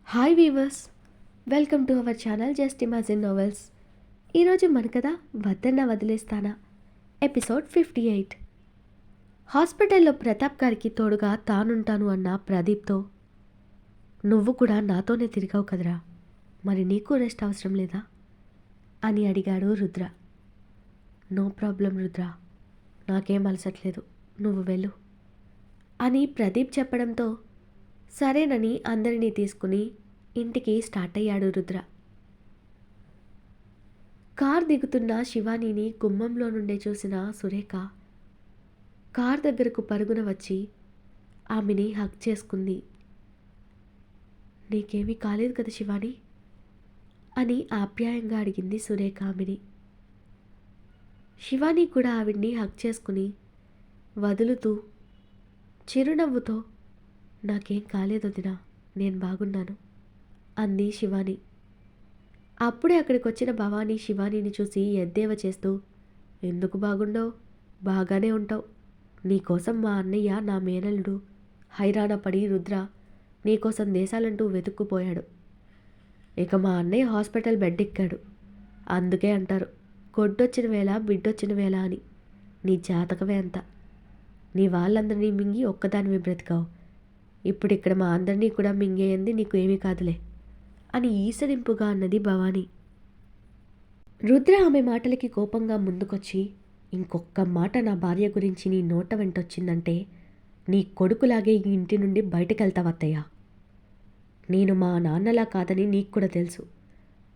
Hi weavers, welcome to our channel just imagine novels. ఈరోజు మన కథ వద్దన్న వదిలేస్తానా ఎపిసోడ్ 58. హాస్పిటల్లో ప్రతాప్ గారికి తోడుగా తానుంటాను అన్న ప్రదీప్తో, నువ్వు కూడా నాతోనే తిరిగావు కదరా, మరి నీకు రెస్ట్ అవసరం లేదా అని అడిగాడు రుద్ర. నో ప్రాబ్లం రుద్ర, నాకేం అలసట్లేదు, నువ్వు వెళ్ళు అని ప్రదీప్ చెప్పడంతో సరేనని అందరినీ తీసుకుని ఇంటికి స్టార్ట్ అయ్యాడు రుద్ర. కార్ దిగుతున్న శివానీని గుమ్మంలో నుండే చూసిన సురేఖ కార్ దగ్గరకు పరుగున వచ్చి ఆమెని హగ్ చేసుకుంది. నీకేమీ కాలేదు కదా శివాని అని ఆప్యాయంగా అడిగింది సురేఖ ఆమెని. శివాని కూడా ఆవిడ్ని హగ్ చేసుకుని వదులుతూ చిరునవ్వుతో, నాకేం కాలేదు వదినా, నేను బాగున్నాను అంది శివాని. అప్పుడే అక్కడికి వచ్చిన భవానీ శివానీని చూసి ఎద్దేవా చేస్తూ, ఎందుకు బాగుండవు, బాగానే ఉంటావు, నీకోసం మా అన్నయ్య నా మేనల్లుడు హైరాణ పడి రుద్ర నీకోసం దేశాలంటూ వెతుక్కుపోయాడు. ఇక మా అన్నయ్య హాస్పిటల్ బెడ్ ఎక్కాడు. అందుకే అంటారు గొడ్డొచ్చిన వేళ బిడ్డొచ్చిన వేళ అని. నీ జాతకమే అంత. నీ వాళ్ళందరినీ మింగి ఒక్కదానివి బ్రతికావు. ఇప్పుడు ఇక్కడ మా అందరినీ కూడా మింగేయంది నీకు ఏమీ కాదులే అని ఈసడింపుగా అన్నది భవానీ. రుద్ర ఆమె మాటలకి కోపంగా ముందుకొచ్చి, ఇంకొక్క మాట నా భార్య గురించి నీ నోట వెంటొచ్చిందంటే నీ కొడుకులాగే ఈ ఇంటి నుండి బయటకెళ్తావత్తయ్యా. నేను మా నాన్నలా కాదని నీకు కూడా తెలుసు,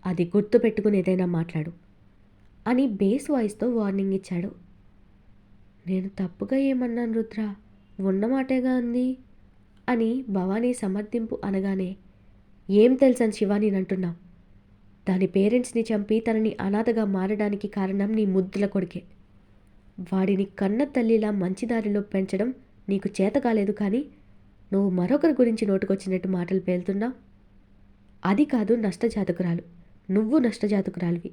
అది గుర్తు పెట్టుకుని ఏదైనా మాట్లాడు అని బేస్ వాయిస్తో వార్నింగ్ ఇచ్చాడు. నేను తప్పుగా ఏమన్నాను రుద్ర, ఉన్నమాటేగా అంది అని భవానీ సమర్థింపు అనగానే, ఏం తెలుసని శివాని అంటున్నావు? దాని పేరెంట్స్ని చంపి తనని అనాథగా మారడానికి కారణం నీ ముద్దుల కొడుకే. వాడిని కన్న తల్లిలా మంచిదారిలో పెంచడం నీకు చేత కాలేదు, కానీ నువ్వు మరొకరి గురించి నోటుకొచ్చినట్టు మాటలు పేలుతున్నావు. అది కాదు నష్టజాతకురాలు, నువ్వు నష్టజాతకురాలివి.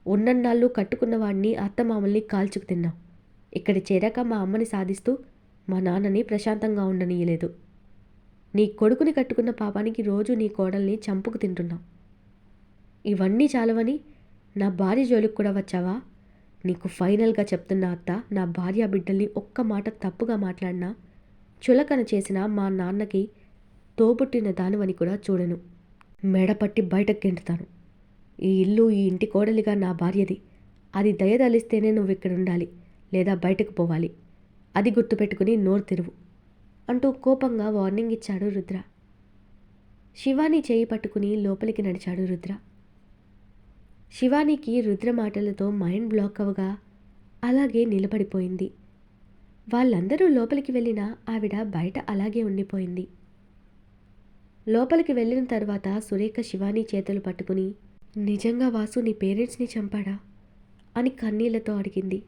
ఉన్నన్నాళ్ళు కట్టుకున్న వాడిని అత్తమామల్ని కాల్చుకు తిన్నావు. ఇక్కడ చేరాక మా అమ్మని సాధిస్తూ మా నాన్నని ప్రశాంతంగా ఉండనీయలేదు. నీ కొడుకుని కట్టుకున్న పాపానికి రోజు నీ కోడల్ని చంపుకు తింటున్నావు. ఇవన్నీ చాలవని నా భార్య జోలికి కూడా వచ్చావా? నీకు ఫైనల్గా చెప్తున్నా అత్త, నా భార్య బిడ్డల్ని ఒక్క మాట తప్పుగా మాట్లాడినా, చులకన చేసిన మా నాన్నకి తోబుట్టిన దానివని కూడా చూడను. మెడపట్టి బయటకు గెంటుతాను. ఈ ఇల్లు ఈ ఇంటి కోడలిగా నా భార్యది. అది దయదలిస్తేనే నువ్వు ఇక్కడ ఉండాలి, లేదా బయటకు పోవాలి. అది గుర్తుపెట్టుకుని నోరు తెరువు అంటూ కోపంగా వార్నింగ్ ఇచ్చాడు రుద్ర. శివాని చేయి పట్టుకుని లోపలికి నడిచాడు రుద్ర. శివానికి రుద్ర మాటలతో మైండ్ బ్లాక్ అవగా అలాగే నిలబడిపోయింది. వాళ్ళందరూ లోపలికి వెళ్ళినా ఆవిడ బయట అలాగే ఉండిపోయింది. లోపలికి వెళ్ళిన తర్వాత సురేఖ శివాని చేతులు పట్టుకుని, నిజంగా వాసు నీ పేరెంట్స్ని చంపాడా అని కన్నీళ్లతో అడిగింది.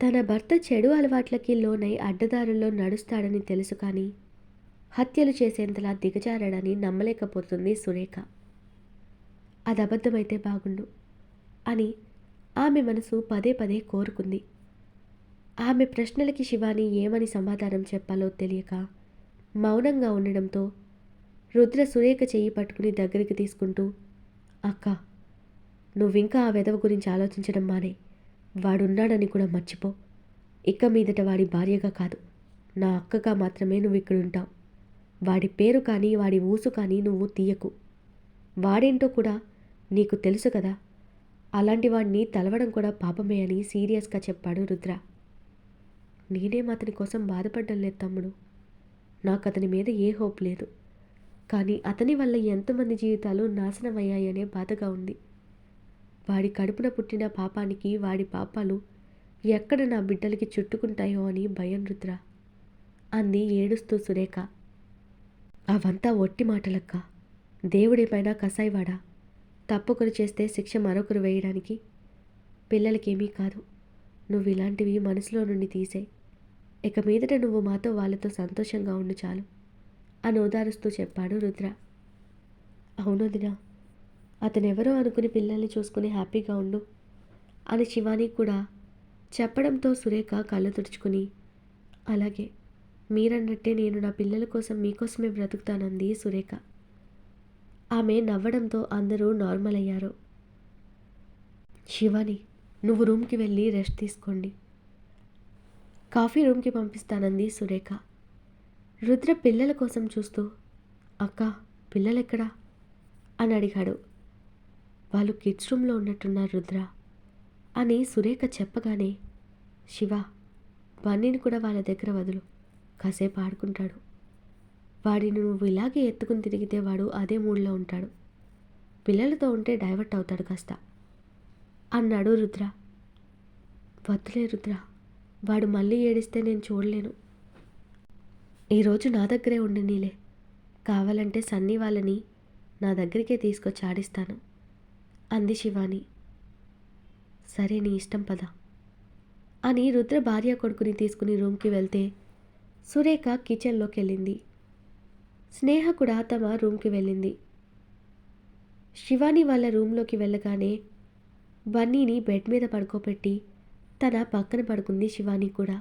తన భర్త చెడు అలవాట్లకి లోనై అడ్డదారుల్లో నడుస్తాడని తెలుసు, కానీ హత్యలు చేసేంతలా దిగజారాడని నమ్మలేకపోతుంది సురేఖ. అది అబద్ధమైతే బాగుండు అని ఆమె మనసు పదే పదే కోరుకుంది. ఆమె ప్రశ్నలకి శివాని ఏమని సమాధానం చెప్పాలో తెలియక మౌనంగా ఉండడంతో రుద్ర సురేఖ చెయ్యి పట్టుకుని దగ్గరికి తీసుకుంటూ, అక్క, నువ్వింకా ఆ వెధవ గురించి ఆలోచించడం మానే. వాడున్నాడని కూడా మర్చిపో. ఇక మీదట వాడి భార్యగా కాదు, నా అక్కగా మాత్రమే నువ్వు ఇక్కడుంటావు. వాడి పేరు కానీ వాడి ఊసు కానీ నువ్వు తీయకు. వాడేంటో కూడా నీకు తెలుసు కదా. అలాంటి వాడిని తలవడం కూడా పాపమే అని సీరియస్గా చెప్పాడు రుద్ర. నేనేం అతని కోసం బాధపడ్డం లేదు తమ్ముడు. నాకు అతని మీద ఏ హోప్ లేదు, కానీ అతని వల్ల ఎంతమంది జీవితాలు నాశనం అయ్యాయనే బాధగా ఉంది. వాడి కడుపున పుట్టిన పాపానికి వాడి పాపాలు ఎక్కడ నా బిడ్డలకి చుట్టుకుంటాయో అని భయం రుద్ర అంది ఏడుస్తూ సురేఖ. అవంతా ఒట్టి మాటలక్క. దేవుడిపైన కసాయివాడా, తప్పొకరు చేస్తే శిక్ష మరొకరు వేయడానికి. పిల్లలకేమీ కాదు. నువ్వు ఇలాంటివి మనసులో నుండి తీసే. ఇక మీదట నువ్వు మాతో వాళ్ళతో సంతోషంగా ఉండు చాలు అని ఓదారుస్తూ చెప్పాడు రుద్ర. అవునదినా, అతనెవరో అనుకుని పిల్లల్ని చూసుకుని హ్యాపీగా ఉండు అని శివాని కూడా చెప్పడంతో సురేఖ కళ్ళు తుడుచుకుని, అలాగే మీరన్నట్టే నేను నా పిల్లల కోసం మీకోసమే బ్రతుకుతానంది సురేఖ. ఆమె నవ్వడంతో అందరూ నార్మల్ అయ్యారు. శివాని, నువ్వు రూమ్కి వెళ్ళి రెస్ట్ తీసుకోండి. కాఫీ రూమ్కి పంపిస్తానంది సురేఖ. రుద్ర పిల్లల కోసం చూస్తూ, అక్క, పిల్లలెక్కడా అని అడిగాడు. వాళ్ళు కిడ్స్ రూమ్లో ఉన్నట్టున్నారు రుద్ర అని సురేఖ చెప్పగానే, శివ, బన్నీని కూడా వాళ్ళ దగ్గర వదులు, కాసేపు ఆడుకుంటాడు. వాడిని నువ్వు ఇలాగే ఎత్తుకుని తిరిగితే వాడు అదే మూడ్లో ఉంటాడు. పిల్లలతో ఉంటే డైవర్ట్ అవుతాడు కాస్త అన్నాడు రుద్ర. వద్దులే రుద్ర, వాడు మళ్ళీ ఏడిస్తే నేను చూడలేను. ఈరోజు నా దగ్గరే ఉండనీలే, కావాలంటే సన్నీ వాళ్ళని నా దగ్గరికే తీసుకొచ్చి ఆడిస్తాను అంది శివాని. సరే, నీ ఇష్టం పద అని రుద్ర భార్య కొడుకుని తీసుకుని రూమ్కి వెళ్తే సురేఖ కిచెన్లోకి వెళ్ళింది. స్నేహ కూడా తమ రూమ్కి వెళ్ళింది. శివాని వాళ్ళ రూమ్లోకి వెళ్ళగానే బన్నీని బెడ్ మీద పడుకోబెట్టి తన పక్కన పడుకుంది శివాని కూడా.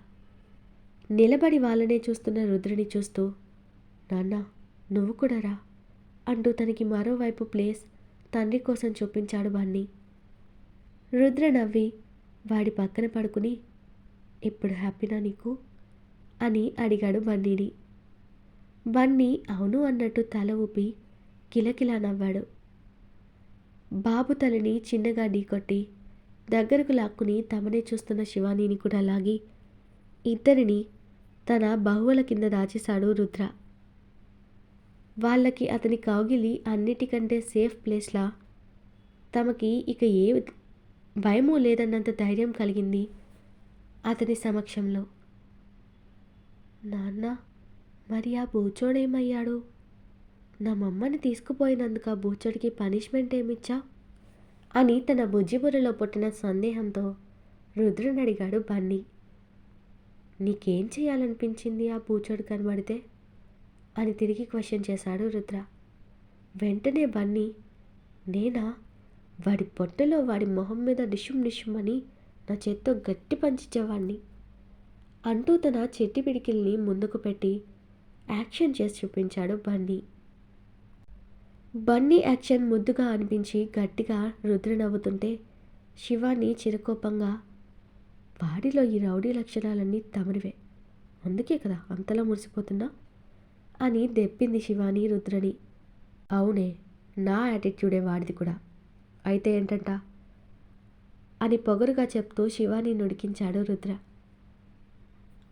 నిలబడి వాళ్ళనే చూస్తున్న రుద్రని చూస్తూ, నాన్న, నువ్వు కూడా రా అంటూ తనకి మరోవైపు ప్లేస్ తండ్రి కోసం చూపించాడు బన్నీ. రుద్ర నవ్వి వాడి పక్కన పడుకుని, ఇప్పుడు హ్యాపీనా నీకు అని అడిగాడు బన్నీని. బన్నీ అవును అన్నట్టు తల ఊపి కిలకిలా నవ్వాడు. బాబు తలని చిన్నగా ఢీకొట్టి దగ్గరకు లాక్కుని తమనే చూస్తున్న శివానీని కూడా లాగి ఇద్దరిని తన బాహువుల కింద దాచేశాడు రుద్ర. వాళ్ళకి అతని కౌగిలి అన్నిటికంటే సేఫ్ ప్లేస్లా. తమకి ఇక ఏ భయమూ లేదన్నంత ధైర్యం కలిగింది అతని సమక్షంలో. నాన్న, మరి ఆ బూచోడేమయ్యాడు? నా మమ్మని తీసుకుపోయినందుకు ఆ బూచోడికి పనిష్మెంట్ ఏమిచ్చా అని తన బుజ్జిబుర్రలో పుట్టిన సందేహంతో రుద్రుని అడిగాడు బన్నీ. నీకేం చేయాలనిపించింది ఆ బూచోడు కనబడితే అని తిరిగి క్వశ్చన్ చేశాడు రుద్ర. వెంటనే బన్నీ, నేనా? వాడి పొట్టలో వాడి మొహం మీద డిషుమ్ డిషుమ్ అని నా చేత్తో గట్టి పంచిచ్చేవాడిని అంటూ తన చెట్టి పిడికిల్ని ముందుకు పెట్టి యాక్షన్ చేసి చూపించాడు బన్నీ. బన్నీ యాక్షన్ ముద్దుగా అనిపించి గట్టిగా రుద్ర నవ్వుతుంటే శివాని చిరకోపంగా, వాడిలో ఈ రౌడీ లక్షణాలన్నీ తమరివే, అందుకే కదా అంతలా మురిసిపోతున్నా అని దెప్పింది శివాని రుద్రని. అవునే, నా యాటిట్యూడే వాడిది కూడా, అయితే ఏంటంట అని పొగరుగా చెప్తూ శివాని నుడికించాడు రుద్ర.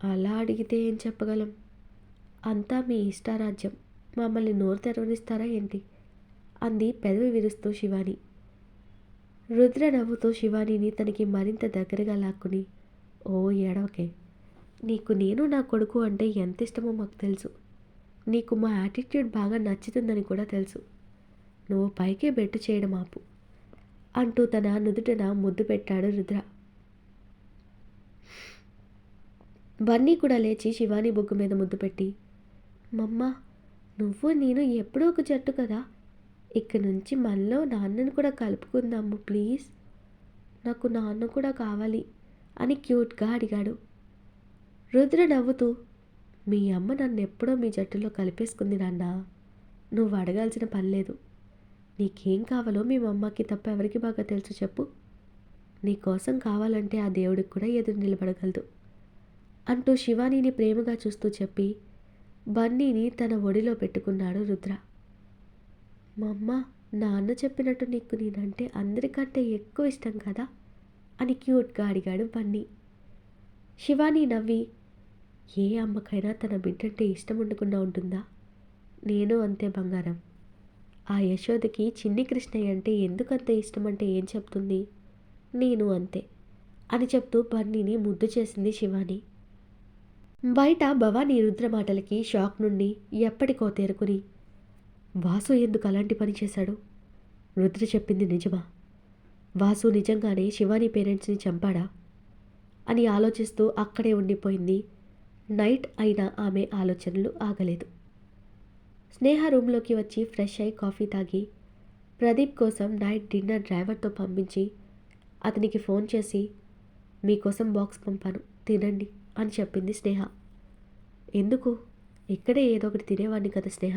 అలా అడిగితే ఏం చెప్పగలం? అంతా మీ ఇష్టారాజ్యం, మమ్మల్ని నోరు తెరవనిస్తారా ఏంటి అంది పెదవి విరుస్తూ శివాని. రుద్ర నవ్వుతూ శివానీని తనకి మరింత దగ్గరగా లాక్కుని, ఓ ఏడవకే, నీకు నేను నా కొడుకు అంటే ఎంత ఇష్టమో మాకు తెలుసు. నీకు మా యాటిట్యూడ్ బాగా నచ్చుతుందని కూడా తెలుసు. నువ్వు పైకే బెట్టు చేయడం ఆపు అంటూ తన నుదుటన ముద్దు పెట్టాడు రుద్ర. బన్నీ కూడా లేచి శివాని బొగ్గు మీద ముద్దు పెట్టి, మమ్మ, నువ్వు నేను ఎప్పుడూ ఒక జట్టు కదా, ఇక్కడి నుంచి మనలో నాన్నను కూడా కలుపుకుందాము ప్లీజ్, నాకు నాన్న కూడా కావాలి అని క్యూట్గా అడిగాడు. రుద్ర నవ్వుతూ, మీ అమ్మ నన్ను ఎప్పుడో మీ జట్టులో కలిపేసుకుంది నాన్న, నువ్వు అడగాల్సిన పని లేదు. నీకేం కావాలో మీ అమ్మకి తప్ప ఎవరికి బాగా తెలుసు చెప్పు. నీకోసం కావాలంటే ఆ దేవుడికి కూడా ఎదురు నిలబడగలదు అంటూ శివానీని ప్రేమగా చూస్తూ చెప్పి బన్నీని తన ఒడిలో పెట్టుకున్నాడు రుద్ర. మా అమ్మ, నాన్న చెప్పినట్టు నీకు నేనంటే అందరికంటే ఎక్కువ ఇష్టం కదా అని క్యూట్గా అడిగాడు బన్నీ. శివాని నవ్వి, ఏ అమ్మకైనా తన బిడ్డంటే ఇష్టం ఉండకుండా ఉంటుందా? నేను అంతే బంగారం. ఆ యశోదకి చిన్ని కృష్ణయ్య అంటే ఎందుకంత ఇష్టమంటే ఏం చెప్తుంది? నేను అంతే అని చెప్తూ బన్నీని ముద్దు చేసింది శివాని. బయట భవానీ రుద్ర మాటలకి షాక్ నుండి ఎప్పటికో తేరుకుని, వాసు ఎందుకు అలాంటి పని చేశాడు? రుద్ర చెప్పింది నిజమా? వాసు నిజంగానే శివాని పేరెంట్స్ని చంపాడా అని ఆలోచిస్తూ అక్కడే ఉండిపోయింది. నైట్ అయినా ఆమె ఆలోచనలు ఆగలేదు. స్నేహ రూమ్లోకి వచ్చి ఫ్రెష్ అయి కాఫీ తాగి ప్రదీప్ కోసం నైట్ డిన్నర్ డ్రైవర్తో పంపించి అతనికి ఫోన్ చేసి, మీకోసం బాక్స్ పంపాను, తినండి అని చెప్పింది స్నేహ. ఎందుకు? ఇక్కడే ఏదో ఒకటి తినేవాడిని కదా స్నేహ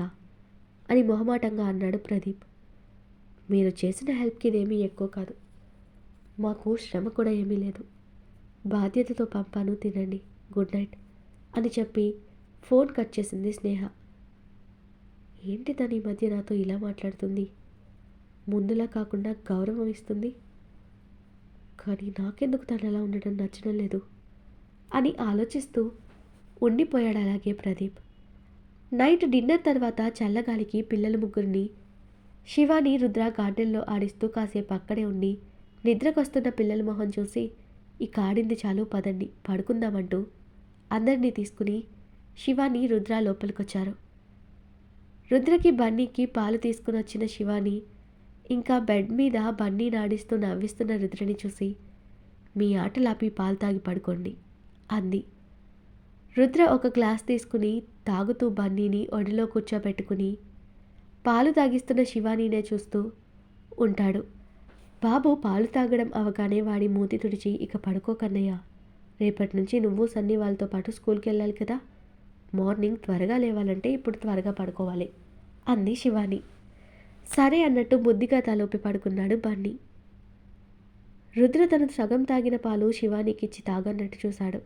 అని మొహమాటంగా అన్నాడు ప్రదీప్. మీరు చేసిన హెల్ప్కి ఇదేమీ ఎక్కువ కాదు. మాకు శ్రమ కూడా ఏమీ లేదు. బాధ్యతతో పంపాను, తినండి, గుడ్ నైట్ అని చెప్పి ఫోన్ కట్ చేసింది స్నేహ. ఏంటి తను ఈ మధ్య నాతో ఇలా మాట్లాడుతుంది? ముందులా కాకుండా గౌరవం ఇస్తుంది. కానీ నాకెందుకు తను అలా ఉండడం నచ్చడం లేదు అని ఆలోచిస్తూ ఉండిపోయాడు అలాగే ప్రదీప్. నైట్ డిన్నర్ తర్వాత చల్లగాలికి పిల్లల ముగ్గురిని శివాని, రుద్ర గార్డెన్లో ఆడిస్తూ కాసేపు అక్కడే ఉండి నిద్రకొస్తున్న పిల్లల మొహం చూసి ఇక ఆడింది చాలు, పదండి పడుకుందామంటూ అందరినీ తీసుకుని శివాని, రుద్ర లోపలికొచ్చారు. రుద్రకి బన్నీకి పాలు తీసుకుని వచ్చిన శివాని ఇంకా బెడ్ మీద బన్నీని ఆడిస్తూ నవ్విస్తున్న రుద్రని చూసి మీ ఆటలాపి పాలు తాగి పడుకోండి అంది. రుద్ర ఒక గ్లాస్ తీసుకుని తాగుతూ బన్నీని ఒడిలో కూర్చోబెట్టుకుని పాలు తాగిస్తున్న శివానీనే చూస్తూ ఉంటాడు. బాబు పాలు తాగడం అవగానే వాడి మూతి తుడిచి ఇక పడుకో కన్నయ్య, రేపటి నుంచి నువ్వు సన్నీ వాళ్ళతో పాటు స్కూల్కి వెళ్ళాలి కదా, మార్నింగ్ త్వరగా లేవాలంటే ఇప్పుడు త్వరగా పడుకోవాలి అంది శివాని. సరే అన్నట్టు బుద్ధిగా తలూపి పడుకున్నాడు బన్నీ. రుద్ర తను సగం తాగిన పాలు శివానీకిచ్చి తాగన్నట్టు చూశాడు.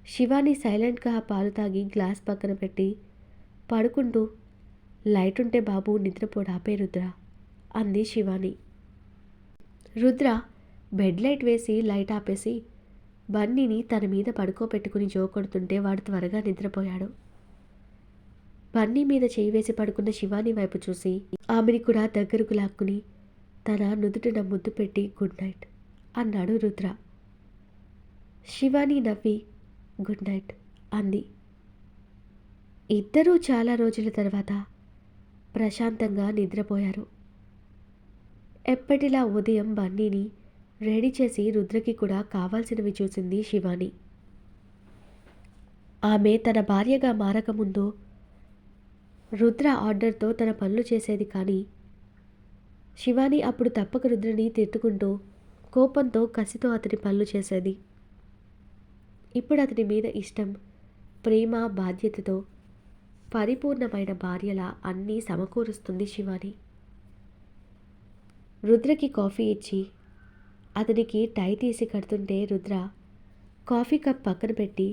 శివాని సైలెంట్గా ఆ పాలు తాగి గ్లాస్ పక్కన పెట్టి పడుకుంటూ లైట్ ఉంటే బాబు నిద్రపోడు, ఆపే రుద్ర అంది శివాని. రుద్ర బెడ్ లైట్ వేసి లైట్ ఆపేసి బన్నీని తన మీద పడుకోబెట్టుకుని జోకొడుతుంటే వాడు త్వరగా నిద్రపోయాడు. బన్నీ మీద చేయి వేసి పడుకున్న శివాని వైపు చూసి ఆమెని కూడా దగ్గరకు లాక్కుని తన నుదుటిన ముద్దు పెట్టి గుడ్ నైట్ అన్నాడు రుద్ర. శివాని నవ్వి గుడ్ నైట్ అంది. ఇద్దరూ చాలా రోజుల తర్వాత ప్రశాంతంగా నిద్రపోయారు. ఎప్పటిలా ఉదయం బన్నీని రెడీ చేసి రుద్రకి కూడా కావాల్సినవి చూసింది శివాని. ఆమె తన భార్యగా మారకముందు రుద్ర ఆర్డర్తో తన పనులు చేసేది, కానీ శివాని అప్పుడు తప్పక రుద్రని తిట్టుకుంటూ కోపంతో కసితో అతని పనులు చేసేది. ఇప్పుడు అతని మీద ఇష్టం, ప్రేమ, బాధ్యతతో పరిపూర్ణమైన భార్యలా అన్నీ సమకూరుస్తుంది శివాని. రుద్రకి కాఫీ ఇచ్చి అతనికి టై తీసి కడుతుంటే రుద్ర కాఫీ కప్ పక్కన పెట్టి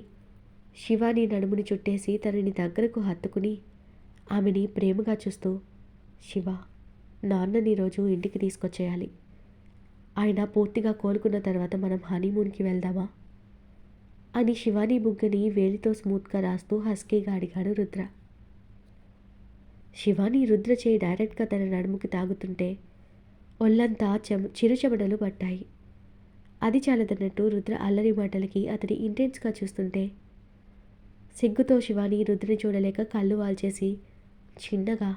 శివాని నడుముని చుట్టేసి తనని దగ్గరకు హత్తుకుని ఆమెని ప్రేమగా చూస్తూ శివ, నాన్నని రోజు ఇంటికి తీసుకొచ్చేయాలి. ఆయన పూర్తిగా కోలుకున్న తర్వాత మనం హనీమూన్కి వెళ్దామా అని శివాని బుగ్గని వేలితో స్మూత్గా రాస్తూ హస్కీగా అడిగాడు రుద్ర. శివాని రుద్ర చేయి డైరెక్ట్గా తన నడుముకి తాగుతుంటే ఒళ్ళంతా చిరుచెమటలు పట్టాయి. అది చాలదన్నట్టు రుద్ర అల్లరి మాటలకి అతని ఇంటెన్స్గా చూస్తుంటే సిగ్గుతో శివాని రుద్రని చూడలేక కళ్ళు వాల్చేసి చిన్నగా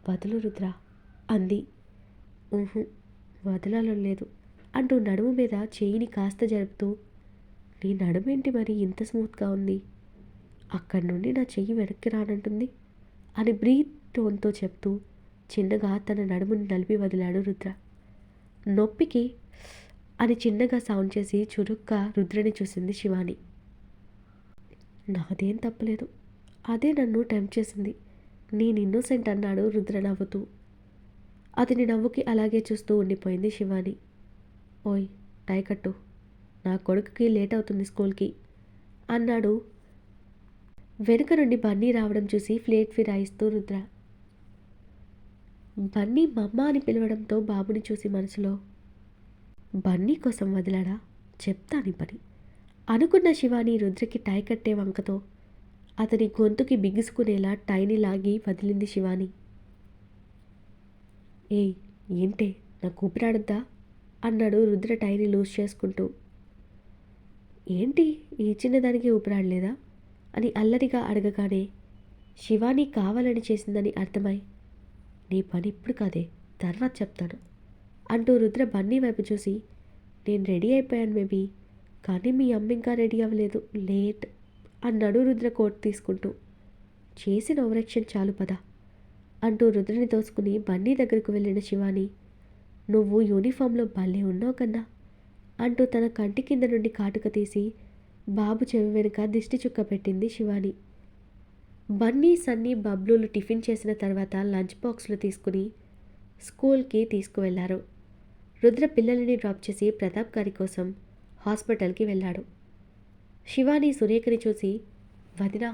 వదులు రుద్ర అంది. వదలాలని లేదు అంటూ నడుము మీద చేయిని కాస్త జరుపుతూ నీ నడుమేంటి మరి ఇంత స్మూత్గా ఉంది, అక్కడి నుండి నా చెయ్యి వెనక్కి రానంటుంది అని బ్రీత్ టోన్తో చెప్తూ చిన్నగా తన నడుముని నలిపి వదిలాడు రుద్ర. నొప్పికి అని చిన్నగా సౌండ్ చేసి చురుగ్గా రుద్రని చూసింది శివాని. నాదేం తప్పలేదు, అదే నన్ను టెంప్ట్ చేసింది, నేను ఇన్నోసెంట్ అన్నాడు రుద్ర నవ్వుతూ. అతని నవ్వుకి అలాగే చూస్తూ ఉండిపోయింది శివాని. ఓయ్ టై కట్టు, నా కొడుకుకి లేట్ అవుతుంది స్కూల్కి అన్నాడు వెనుక నుండి బన్నీ రావడం చూసి ప్లేట్ ఫిరాయిస్తూ రుద్ర. బన్నీ మమ్మ అని పిలవడంతో బాబుని చూసి మనసులో బన్నీ కోసం వదిలాడా, చెప్తాని పని అనుకున్న శివాని రుద్రకి టై కట్టే వంకతో అతని గొంతుకి బిగుసుకునేలా టైని లాగి వదిలింది శివాని. ఏయ్ ఏంటే, నాకు ఊపిరాడద్దా అన్నాడు రుద్ర టైని లూజ్ చేసుకుంటూ. ఏంటి ఈ చిన్నదానికి ఊపిరాడలేదా అని అల్లరిగా అడగగానే శివాని కావాలని చేసిందని అర్థమై నీ పని ఇప్పుడు కాదే, తర్వాత చెప్తాను అంటూ రుద్ర బన్నీ వైపు చూసి నేను రెడీ అయిపోయాను బేబీ, కానీ మీ అమ్మ ఇంకా రెడీ అవ్వలేదు, లేట్ అన్నాడు రుద్ర కోట్ తీసుకుంటూ. చేసిన ఓవరాక్షన్ చాలు పదా అంటూ రుద్రని తోసుకుని బన్నీ దగ్గరకు వెళ్ళిన శివాని నువ్వు యూనిఫామ్లో భలే ఉన్నావు కన్నా అంటూ తన కంటి కింద నుండి కాటుక తీసి బాబు చెవి వెనుక దిష్టి చుక్క పెట్టింది శివాని. బన్నీ, సన్నీ, బబ్లూలు టిఫిన్ చేసిన తర్వాత లంచ్ బాక్స్లో తీసుకుని స్కూల్కి తీసుకువెళ్లారు. రుద్ర పిల్లలని డ్రాప్ చేసి ప్రతాప్ గారి కోసం హాస్పిటల్కి వెళ్ళాడు. శివాని సురేఖని చూసి, వదినా,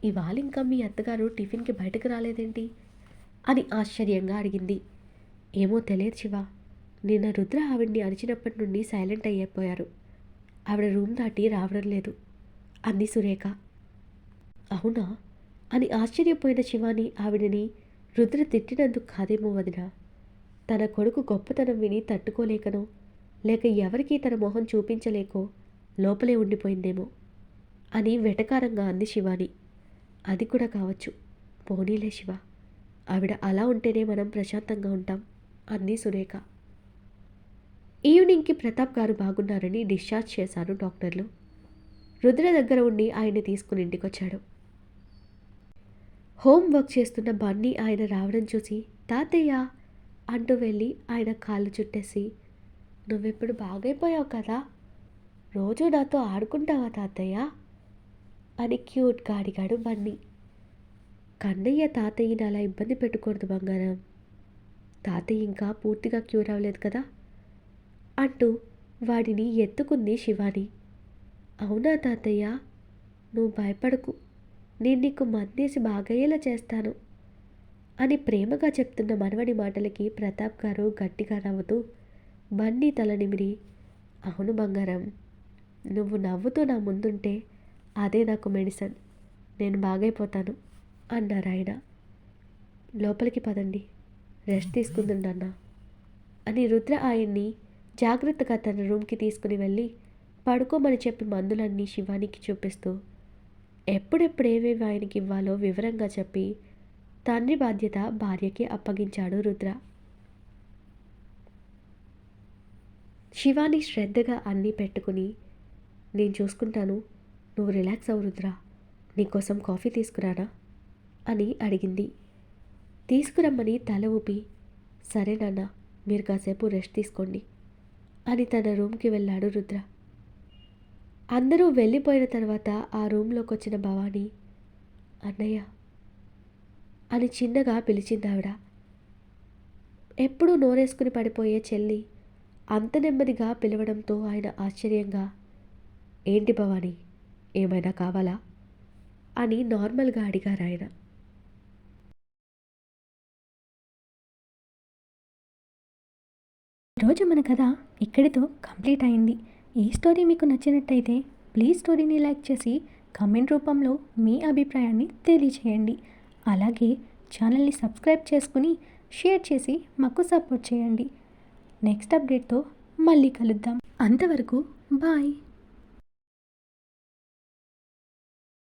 ఇవాళ ఇంకా మీ అత్తగారు టిఫిన్కి బయటకు రాలేదేంటి అని ఆశ్చర్యంగా అడిగింది. ఏమో తెలియదు శివ, నిన్న రుద్ర ఆవిడ్ని అరిచినప్పటి నుండి సైలెంట్ అయిపోయారు. ఆవిడ రూమ్ దాటి రావడం లేదు అంది సురేఖ. అవునా అని ఆశ్చర్యపోయిన శివాని ఆవిడని రుద్ర తిట్టినందుకు కాదేమో వదినా, తన కొడుకు గొప్పతనం విని తట్టుకోలేకనో లేక ఎవరికీ తన మొహం చూపించలేకో లోపలే ఉండిపోయిందేమో అని వెటకారంగా అంది శివాని. అది కూడా కావచ్చు. పోనీలే శివ, ఆవిడ అలా ఉంటేనే మనం ప్రశాంతంగా ఉంటాం అంది సురేఖ. ఈవినింగ్కి ప్రతాప్ గారు బాగున్నారని డిశ్చార్జ్ చేశారు డాక్టర్లు. రుద్ర దగ్గర ఉండి ఆయన్ని తీసుకుని ఇంటికొచ్చాడు. హోంవర్క్ చేస్తున్న బన్నీ ఆయన రావడం చూసి, తాతయ్య అంటూ వెళ్ళి ఆయన కాళ్ళు చుట్టేసి, నువ్విప్పుడు బాగైపోయావు కదా, రోజు నాతో ఆడుకుంటావా తాతయ్య అని క్యూట్గా అడిగాడు బన్నీ. కన్నయ్య తాతయ్యని అలా ఇబ్బంది పెట్టకూడదు బంగారం, తాతయ్య ఇంకా పూర్తిగా క్యూర్ అవ్వలేదు కదా అంటూ వాడిని ఎత్తుకుంది శివాని. అవునా తాతయ్య, నువ్వు భయపడకు, నేను నీకు మందేసి బాగయ్యేలా చేస్తాను అని ప్రేమగా చెప్తున్న మనవడి మాటలకి ప్రతాప్ గారు గట్టిగా నవ్వుతూ బన్నీ తల నిమిరి, అవును బంగారం, నువ్వు నవ్వుతూ నా ముందుంటే అదే నాకు మెడిసిన్, నేను బాగైపోతాను అన్నారు ఆయన. లోపలికి పదండి, రెస్ట్ తీసుకుందండన్నా అని రుద్ర ఆయన్ని జాగ్రత్తగా తన రూమ్కి తీసుకుని వెళ్ళి పడుకోమని చెప్పి మందులన్నీ శివానికి చూపిస్తూ ఎప్పుడెప్పుడు ఏవేవి ఆయనకి ఇవ్వాలో వివరంగా చెప్పి తండ్రి బాధ్యత భార్యకి అప్పగించాడు రుద్ర. శివాని శ్రద్ధగా అన్నీ పెట్టుకుని, నేను చూసుకుంటాను, నువ్వు రిలాక్స్ అవ్వు రుద్ర, నీకోసం కాఫీ తీసుకురానా అని అడిగింది. తీసుకురమ్మని తల ఊపి, సరే నాన్న, మీరు కాసేపు రెస్ట్ తీసుకోండి అని తన రూమ్కి వెళ్ళాడు రుద్ర. అందరూ వెళ్ళిపోయిన తర్వాత ఆ రూమ్లోకి వచ్చిన భవానీ, అన్నయ్య అని చిన్నగా పిలిచింది ఆవిడ. ఎప్పుడూ నోరేసుకుని పడిపోయే చెల్లి అంత నెమ్మదిగా పిలవడంతో ఆయన ఆశ్చర్యంగా, ఏంటి భవానీ, ఏమైనా కావాలా అని నార్మల్గా అడిగారు ఆయన. ఈరోజు మన కథ ఇక్కడితో కంప్లీట్ అయింది. ఈ స్టోరీ మీకు నచ్చినట్టయితే ప్లీజ్ స్టోరీని లైక్ చేసి కామెంట్ రూపంలో మీ అభిప్రాయాన్ని తెలియచేయండి. అలాగే ఛానల్ని సబ్స్క్రైబ్ చేసుకుని షేర్ చేసి మాకు సపోర్ట్ చేయండి. నెక్స్ట్ అప్డేట్తో మళ్ళీ కలుద్దాం. అంతవరకు బాయ్.